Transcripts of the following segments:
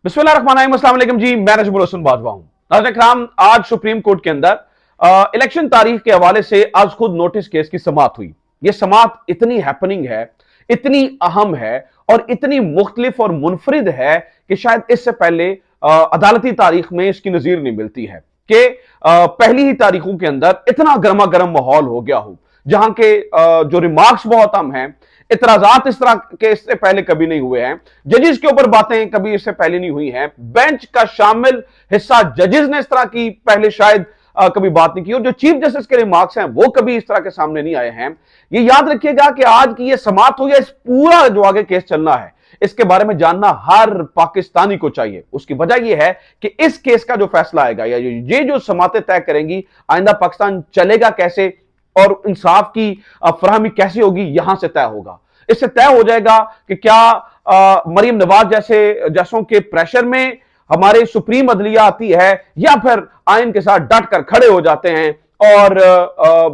बिस्मिल्लाहिर्रहमानिर्रहीम जी, मैं नजमुल हसन बाजवा हूं। नाज़रीन, आज सुप्रीम कोर्ट के अंदर इलेक्शन तारीख के हवाले से आज खुद नोटिस केस की समाअत हुई। यह समाअत इतनी हैपनिंग है, इतनी अहम है और इतनी मुख्तलिफ और मुनफरिद है कि शायद इससे पहले अदालती तारीख में इसकी नजीर नहीं मिलती है कि पहली ही तारीखों के अंदर इतना गर्मा गर्म माहौल हो गया हो, जहां के जो रिमार्क्स बहुत अहम हैं, इतराजात इस तरह के इससे पहले कभी नहीं हुए हैं, जजेस के ऊपर बातें कभी इससे पहले नहीं हुई हैं, बेंच का शामिल हिस्सा जजेस ने इस तरह की पहले शायद कभी बात नहीं की, और जो चीफ जस्टिस के रिमार्क्स हैं वो कभी इस तरह के सामने नहीं आए हैं। ये याद रखिएगा कि आज की ये समाअत हुई है, इस पूरा जो आगे केस चलना है इसके बारे में जानना हर पाकिस्तानी को चाहिए। उसकी वजह यह है कि इस केस का जो फैसला आएगा या ये जो समातें तय करेंगी आइंदा पाकिस्तान चलेगा कैसे और इंसाफ की फराहमी कैसे होगी, यहां से तय होगा। इससे तय हो जाएगा कि क्या मरीम नवाज जैसों के प्रेशर में हमारे सुप्रीम अदलिया आती है या फिर आइन के साथ डट कर खड़े हो जाते हैं और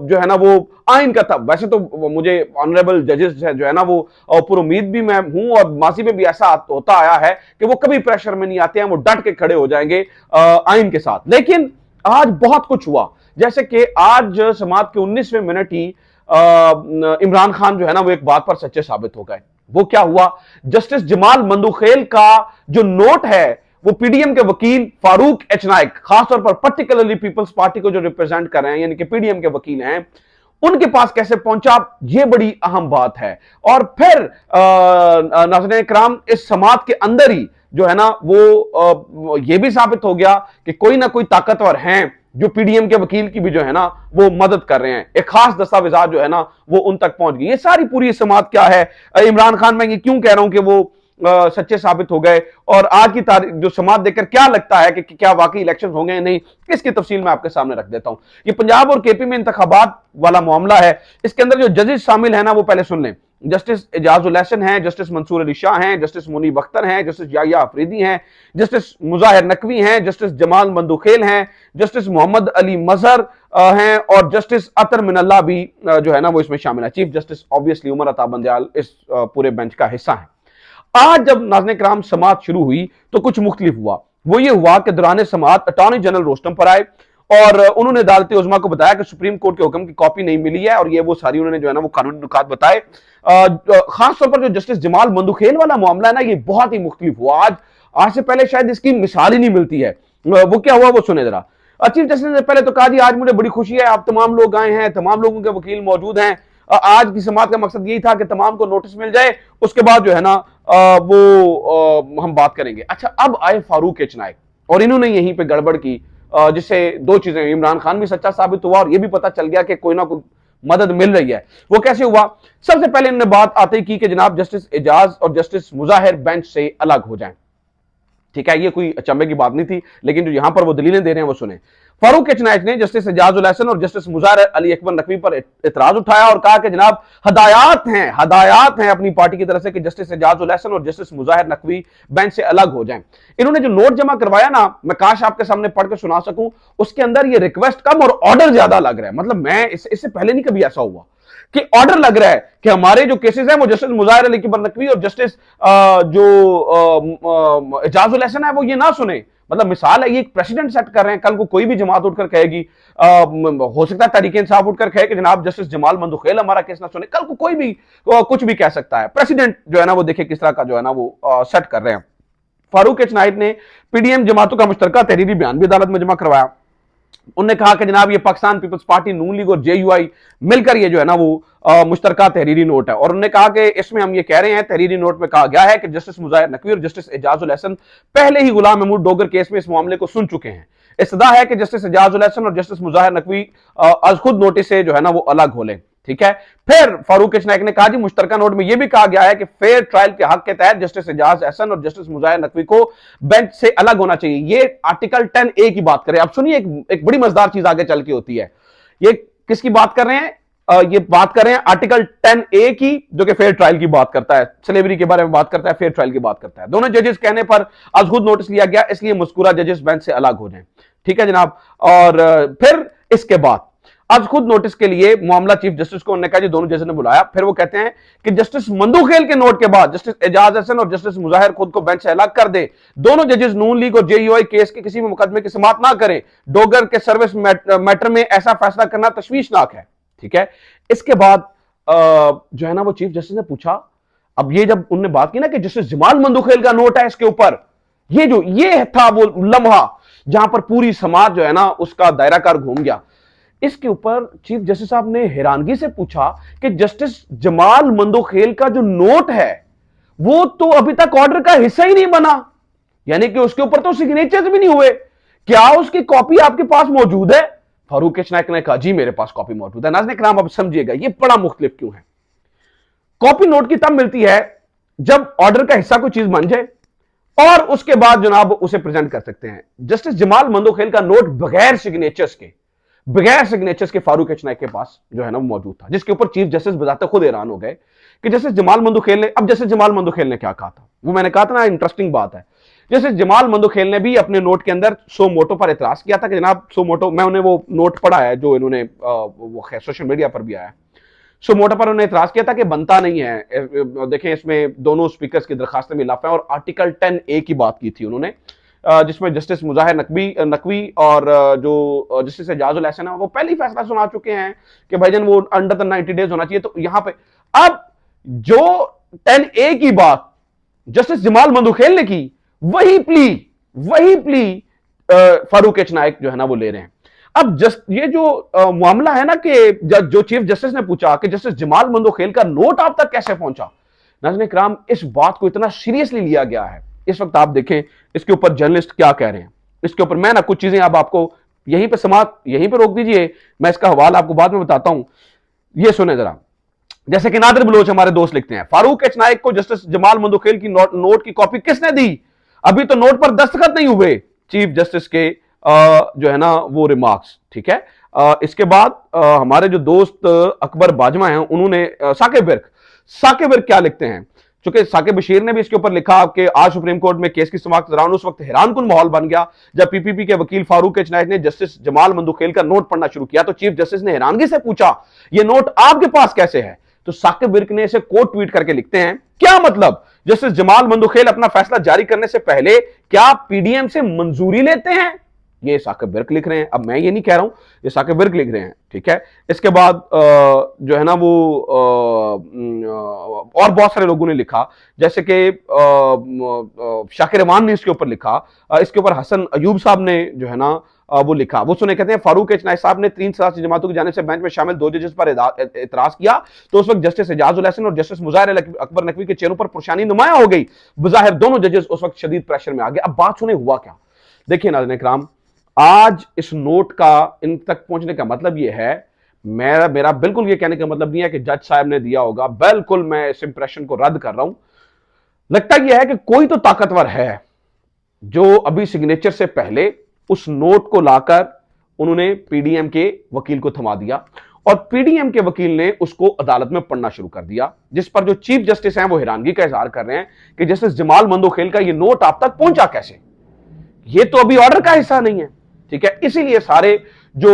जो है ना वो आइन का था। वैसे तो मुझे ऑनरेबल जजेस जो है ना वो पूरी उम्मीद भी मैं हूं और माजी में भी ऐसा होता आया है कि वो कभी प्रेशर में नहीं आते हैं, वो डट के खड़े हो जाएंगे आइन के साथ। लेकिन आज बहुत कुछ हुआ, जैसे कि आज समाअत के 19वें मिनट ही इमरान खान जो है ना वो एक बात पर सच्चे साबित हो गए। वो क्या हुआ, जस्टिस जमाल मंदुखेल का जो नोट है वो पीडीएम के वकील फारूक एच नाइक, खासतौर पर पर्टिकुलरली पीपल्स पार्टी को जो रिप्रेजेंट कर रहे हैं यानी कि पीडीएम के वकील हैं, उनके पास कैसे पहुंचा, यह बड़ी अहम बात है। और फिर नाज़रीन इकराम, इस समाअत के अंदर ही जो है ना वो ये भी साबित हो गया कि कोई ना कोई ताकतवर हैं जो पीडीएम के वकील की भी जो है ना वो मदद कर रहे हैं। एक खास दस्तावेजात जो है ना वो उन तक पहुंच गई। ये सारी पूरी समाअत क्या है, इमरान खान, मैं ये क्यों कह रहा हूं कि वो सच्चे साबित हो गए, और आज की तारीख जो समाअत देखकर क्या लगता है कि क्या वाकई इलेक्शन होंगे या नहीं, इसकी तफसील मैं आपके सामने रख देता हूं। ये पंजाब और केपी में इंतखाबात वाला मामला है। इसके अंदर जो जजेस शामिल है ना वो पहले सुन लें। जस्टिस एजाजुल हसन हैं, जस्टिस मंसूर अली शाह हैं, जस्टिस मुनीब अख्तर हैं, जस्टिस याहिया अफरीदी हैं, जस्टिस मुजाहिर नकवी हैं, जस्टिस जमाल मंदुखेल हैं, जस्टिस मोहम्मद अली मजहर हैं और जस्टिस अतर मिनल्ला भी जो है ना वो इसमें शामिल है। Chief justice obviously Umar Ata Bandial इस पूरे बेंच का हिस्सा है। आज जब नाज़रीन किराम समाअत शुरू हुई तो कुछ मुख्तलिफ हुआ। वो ये हुआ कि दौरान समाअत अटॉर्नी जनरल रोस्टम पर आए और उन्होंने अदालत उज़्मा को बताया कि सुप्रीम कोर्ट के हुक्म की कॉपी नहीं मिली है, और ये वो सारी उन्होंने जो है ना वो कानूनी नुकात बताए। खासतौर पर जो जस्टिस जमाल मंदुखेल वाला मामला है ना, ये बहुत ही मुख्तलिफ हुआ। आज से पहले शायद इसकी मिसाल ही नहीं मिलती है। वो क्या हुआ वो सुने जरा। चीफ जस्टिस ने पहले तो कहा, जी आज मुझे बड़ी खुशी है, आप तमाम लोग आए हैं, तमाम लोगों के वकील मौजूद हैं। आज की समाअत का मकसद यही था कि तमाम को नोटिस मिल जाए, उसके बाद जो है ना वो हम बात करेंगे। अच्छा, अब आए फारूक एच नाइक और इन्होंने यहीं पे गड़बड़ की, जिससे दो चीजें, इमरान खान भी सच्चा साबित हुआ और यह भी पता चल गया कि कोई ना कोई मदद मिल रही है। वो कैसे हुआ, सबसे पहले इन्होंने बात आते की कि जनाब जस्टिस एजाज और जस्टिस मुजाहिर बेंच से अलग हो जाएं। ठीक है, ये कोई अचंभे की बात नहीं थी, लेकिन जो यहां पर वो दलीलें दे रहे हैं वो सुने। फारूक एच नाइक ने जस्टिस एजाजुल हसन और जस्टिस मुजाहिर अली अकबर नकवी पर इतराज उठाया और कहा कि जनाब हदायत हैं अपनी पार्टी की तरफ से कि जस्टिस एजाजुल हसन और जस्टिस मुजाहिर नकवी बेंच से अलग हो जाएं। इन्होंने जो नोट जमा करवाया ना, मैं काश आपके सामने पढ़ के सुना सकूं, उसके अंदर ये रिक्वेस्ट कम और ऑर्डर ज्यादा लग रहा है। मतलब मैं इससे पहले नहीं कभी ऐसा हुआ कि ऑर्डर लग रहा है कि हमारे जो केसेस हैं वो जस्टिस मुजाहिर अली अकबर नकवी और जस्टिस जो एजाजुल हसन है वो ये ना सुने। मतलब मिसाल है, ये एक प्रेसिडेंट सेट कर रहे हैं। कल को कोई भी जमात उठकर कहेगी, हो सकता है तहरीक इंसाफ उठकर कहे कि जनाब जस्टिस जमाल मंदुखेल हमारा केस ना सुने। कल को कोई भी कुछ भी कह सकता है। प्रेसिडेंट जो है ना वो देखिए किस तरह का जो है ना वो सेट कर रहे हैं। फारूक एच नाइक ने पीडीएम जमातों का मुश्तरका तहरीरी बयान भी अदालत में जमा करवाया। उन्होंने कहा कि जनाब ये पाकिस्तान पीपल्स पार्टी, नून लीग और जेयूआई मिलकर ये जो है ना वो मुश्तरका तहरीरी नोट है, और उन्होंने कहा कि इसमें हम ये कह रहे हैं, तहरीरी नोट में कहा गया है कि जस्टिस मुजाहिर नकवी और जस्टिस एजाजुल हसन पहले ही गुलाम महमूद डोगर केस में इस मामले को सुन चुके हैं। इस्तदा है कि जस्टिस एजाजुल हसन और जस्टिस मुजाहिर नकवी आज खुद नोटिस से जो है ना वो अलग हो लें। ठीक है, फिर फारूक एच नाइक ने कहा, जी मुश्तरका नोट में यह भी कहा गया है कि फेयर ट्रायल के हक के तहत जस्टिस एजाज हसन और जस्टिस मुजाहिर नकवी को बेंच से अलग होना चाहिए। ये आर्टिकल 10A की बात करें। अब सुनिए, एक बड़ी मजेदार चीज आगे चल के होती है। ये किसकी बात कर रहे हैं, ये बात कर रहे हैं आर्टिकल 10A की, जो कि फेयर ट्रायल की बात करता है, स्लेवरी के बारे में बात करता है, फेयर ट्रायल की बात करता है। दोनों जजेस कहने पर आज खुद नोटिस लिया गया, इसलिए मज़कूरा जजेस बेंच से अलग हो जाएं। ठीक है जनाब। और फिर इसके बाद आज खुद नोटिस के लिए मामला चीफ जस्टिस को उन्होंने कहा जी दोनों जजेस ने बुलाया। फिर वो कहते हैं कि जस्टिस मंदुखेल के नोट के बाद जस्टिस एजाज हसन और जस्टिस मुजाहिर खुद को बेंच से अलग कर दे। दोनों जजेस नून लीग और जेयूआई केस के किसी भी मुकदमे की समाअत ना करें। डोगर के सर्विस मैटर में ऐसा फैसला करना तशवीशनाक है। ठीक है, इसके बाद जो है ना वो चीफ जस्टिस ने पूछा, अब ये जब उन्होंने बात की ना कि जस्टिस जमाल मंदुखेल का नोट है इसके ऊपर, ये था वो लम्हा जहां पर पूरी समाज जो है ना उसका दायराकार घूम गया। इसके ऊपर चीफ जस्टिस साहब ने हैरानगी से पूछा कि जस्टिस जमाल मंदुखेल का जो नोट है वो तो अभी तक ऑर्डर का हिस्सा ही नहीं बना, यानी कि उसके ऊपर तो सिग्नेचर्स भी नहीं हुए, क्या उसकी कॉपी आपके पास मौजूद है? फारूक एच नायक ने कहा जी मेरे पास कॉपी मौजूद है। नाज़रीन इकराम, अब समझिएगा ये बड़ा मुख्तलिफ क्यों है। कॉपी नोट की तब मिलती है जब ऑर्डर का हिस्सा कोई चीज बन जाए और उसके बाद जनाब उसे प्रेजेंट कर सकते हैं। जस्टिस जमाल मंदुखेल का नोट बगैर सिग्नेचर्स के फारूक एच नायक के पास जो है ना वो मौजूद था, जिसके ऊपर चीफ जस्टिस बताते खुद हैरान हो गए कि जस्टिस जमाल मंदुखेल ने, अब जस्टिस जमाल मंदुखेल ने क्या कहा था वो मैंने कहा था ना, इंटरेस्टिंग बात है। जस्टिस जमाल मंदुखेल ने भी अपने नोट के अंदर सो मोटो पर एतराज किया था कि जनाब सो मोटो, मैं उन्हें वो नोट पढ़ा है जो इन्होंने वो सोशल मीडिया पर भी आया। सो मोटा पर उन्होंने इतराज किया था कि बनता नहीं है। देखें इसमें दोनों स्पीकर्स की दरखास्त में लाफा है और आर्टिकल 10A की बात की थी उन्होंने, जिसमें जस्टिस मुजाहिर नकवी और जो जस्टिस एजाजुल हसन है वो पहले ही फैसला सुना चुके हैं कि भाईजान वो अंडर द 90 डेज होना चाहिए। तो यहां पे अब जो 10A की बात जस्टिस जमाल मंदुखेल ने की, वही प्ली फारूक एच नायक जो है ना वो ले रहे हैं। अब ये जो मामला है ना कि जो चीफ जस्टिस ने पूछा कि जस्टिस जमाल मंदुखेल का नोट आप तक कैसे पहुंचा, नाज़रीन इकराम इस बात को इतना सीरियसली लिया गया है। इस वक्त आप देखें इसके ऊपर जर्नलिस्ट क्या कह रहे हैं, इसके ऊपर मैं ना कुछ चीजें अब आपको यहीं पे रोक दीजिए, मैं इसका हवाला आपको बाद में बताता हूं। ये सुने जरा, जैसे कि नादिर बलोच हमारे दोस्त लिखते हैं, फारूक एच नायक को जस्टिस जमाल मंदुखेल की नोट की कॉपी किसने दी? अभी तो नोट पर दस्तखत नहीं हुए। चीफ जस्टिस के जो है ना वो रिमार्क्स। ठीक है, इसके बाद हमारे जो दोस्त अकबर बाजवा हैं उन्होंने साकिब विर्क क्या लिखते हैं, चूंकि साकिब बशीर ने भी इसके ऊपर लिखा कि आज सुप्रीम कोर्ट में केस की समाअत के दौरान उस वक्त हैरानकुन माहौल बन गया जब पीपीपी के वकील फारूक एच नायक ने जस्टिस जमाल मंदुखेल का नोट पढ़ना शुरू किया तो चीफ जस्टिस ने हैरानगी से पूछा यह नोट आपके पास कैसे है? तो साकिब विर्क ने इसे कोट ट्वीट करके लिखते हैं, क्या मतलब, जस्टिस जमाल मंदुखेल अपना फैसला जारी करने से पहले क्या पीडीएम से मंजूरी लेते हैं? ये साकिब विर्क लिख रहे हैं, अब मैं ये नहीं कह रहा हूं, ये साकिब विर्क लिख रहे हैं। ठीक है, इसके बाद जो है ना वो और बहुत सारे लोगों ने लिखा, जैसे कि शाकिर रमान ने इसके ऊपर लिखा, इसके ऊपर हसन अयूब साहब ने जो है ना वो लिखा। वो सुने कहते हैं फारूक एच नायक साहब ने 3 सियासी जमातों की जानिब से बेंच में शामिल 2 जजेस पर इतराज किया तो उस वक्त जस्टिस एजाजुल हसन और जस्टिस मुजाहिर अकबर नकवी के चेहरों पर परेशानी नुमाया हो गई। बज़ाहिर दोनों जजेस उस वक्त शदीद प्रेशर में आ गए। अब बात सुने हुआ क्या, देखिए नाज़रीन इकराम, आज इस नोट का इन तक पहुंचने का मतलब यह है, मेरा बिल्कुल ये कहने का मतलब नहीं है कि जज साहब ने दिया होगा, बिल्कुल मैं इस इंप्रेशन को रद्द कर रहा हूं। लगता यह है कि कोई तो ताकतवर है जो अभी सिग्नेचर से पहले उस नोट को लाकर उन्होंने पीडीएम के वकील को थमा दिया और पीडीएम के वकील ने उसको अदालत में पढ़ना शुरू कर दिया, जिस पर जो चीफ जस्टिस हैं वो हैरानगी का इजहार कर रहे हैं कि जस्टिस जमाल मंदुखेल का ये नोट आप तक पहुंचा कैसे, ये तो अभी ऑर्डर का हिस्सा नहीं है। ठीक है, इसीलिए सारे जो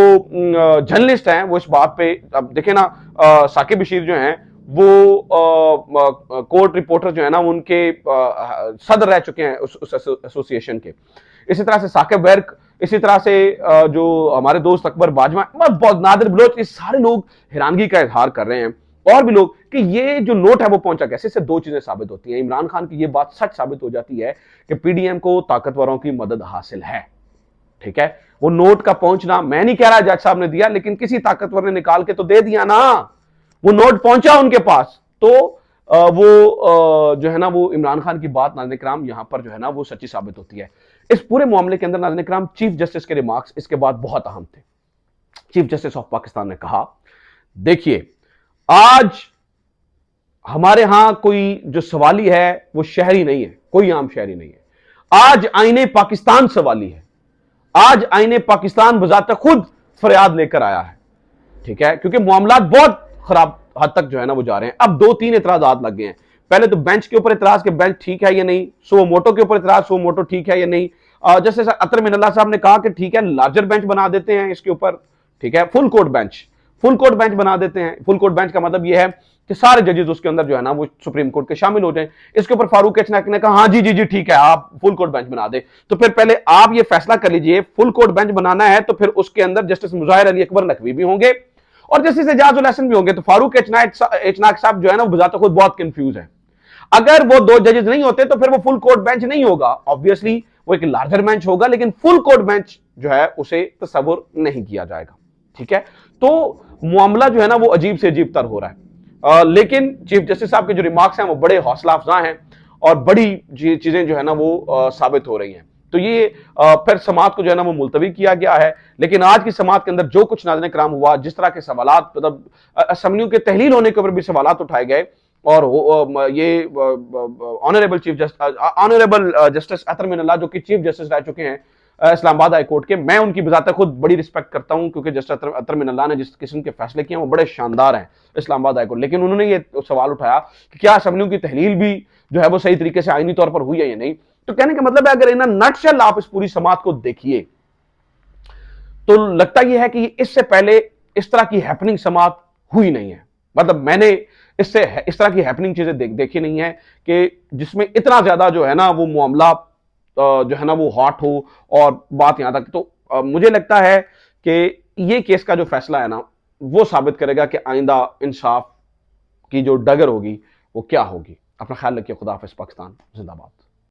जर्नलिस्ट हैं वो इस बात पे, अब देखें ना, साकिब बशीर जो हैं वो कोर्ट रिपोर्टर जो है ना उनके सदर रह चुके हैं उस एसोसिएशन के। इसी तरह से साकिब विर्क, इसी तरह से जो हमारे दोस्त अकबर बाजवा, बहुत नादिर बलोच, ये सारे लोग हैरानगी का इजहार कर रहे हैं और भी लोग कि ये जो नोट है वो पहुंचा कैसे। इससे 2 चीजें साबित होती हैं। इमरान खान की ये बात सच साबित हो जाती है कि पीडीएम को ताकतवरों की मदद हासिल है। ठीक है, वो नोट का पहुंचना, मैं नहीं कह रहा जज साहब ने दिया, लेकिन किसी ताकतवर ने निकाल के तो दे दिया ना, वो नोट पहुंचा उनके पास, तो वो जो है ना वो इमरान खान की बात नाज़रीन इकराम यहां पर जो है ना वो सच्ची साबित होती है। इस पूरे मामले के अंदर नाज़रीन इकराम चीफ जस्टिस के रिमार्क्स इसके बाद बहुत अहम थे। चीफ जस्टिस ऑफ पाकिस्तान ने कहा, देखिए आज हमारे यहां कोई जो सवाली है वो शहरी नहीं है, कोई आम शहरी नहीं है, आज आईने पाकिस्तान सवाली है, आज आईने पाकिस्तान बजाते खुद फरियाद लेकर आया है। ठीक है, क्योंकि मामला बहुत खराब हद तक जो है ना वो जा रहे हैं। अब 2-3 एतराजात लग गए हैं। पहले तो बेंच के ऊपर एतराज के बेंच ठीक है या नहीं, सो मोटो के ऊपर एतराज, सो मोटो ठीक है या नहीं। जैसे अतर मिनल्ला साहब ने कहा कि ठीक है लार्जर बेंच बना देते हैं इसके ऊपर, ठीक है, full court bench, full court bench बना देते हैं। फुल कोर्ट बेंच का मतलब यह है कि सारे जजेस उसके अंदर जो है ना वो सुप्रीम कोर्ट के शामिल हो जाएं। इसके ऊपर फारूक एच नायक ने कहा हाँ जी जी जी ठीक है, आप फुल कोर्ट बेंच बना दे। तो फिर पहले आप ये फैसला कर लीजिए, फुल कोर्ट बेंच बनाना है तो फिर उसके अंदर जस्टिस मुजाहिर अली अकबर नकवी भी होंगे और जस्टिस एजाजुल हसन भी होंगे। तो फारूक एच नायक साहब जो है ना वो बजाते खुद बहुत कंफ्यूज है। अगर वो दो जजेस नहीं होते तो फिर वो फुल कोर्ट बेंच नहीं होगा, ऑब्वियसली वो एक लार्जर बेंच होगा, लेकिन फुल कोर्ट बेंच जो है उसे तस्वुर नहीं किया जाएगा। ठीक है, तो मामला जो है ना वो अजीब से अजीब तर हो रहा है। लेकिन चीफ जस्टिस साहब के जो रिमार्क्स हैं वो बड़े हौसला अफजा हैं और बड़ी चीजें जो है ना वो साबित हो रही हैं। तो ये फिर समात को जो है ना वो मुलतवी किया गया है। लेकिन आज की समात के अंदर जो कुछ नाज़रीन किराम हुआ, जिस तरह के सवालात, मतलब असम्बलियों के तहलील होने के ऊपर भी सवालात उठाए गए और ये ऑनरेबल जस्टिस अतर मिनल्ला जो कि चीफ जस्टिस रह चुके हैं इस्लामाबाद हाई कोर्ट के, मैं उनकी बजाते खुद बड़ी रिस्पेक्ट करता हूं क्योंकि जस्टिस अतर मिनल्ला ने जिस किस्म के फैसले किए वो बड़े शानदार हैं इस्लामाबाद हाई कोर्ट। लेकिन उन्होंने ये सवाल उठाया कि क्या असम्बलियों की तहलील भी जो है वो सही तरीके से आईनी तौर पर हुई है या नहीं। तो कहने का मतलब है अगर इन नटशेल आप इस पूरी समात को देखिए तो लगता यह है कि इससे पहले इस तरह की हैपनिंग समात हुई नहीं है। मतलब मैंने इससे इस तरह की हैपनिंग चीजें देखी नहीं है कि जिसमें इतना ज्यादा जो है ना वो मामला जो है ना वो हॉट हो और बात यहां तक। तो मुझे लगता है कि ये केस का जो फैसला है ना वो साबित करेगा कि आइंदा इंसाफ की जो डगर होगी वो क्या होगी। अपना ख्याल रखिए। खुदा हाफिज़। पाकिस्तान जिंदाबाद।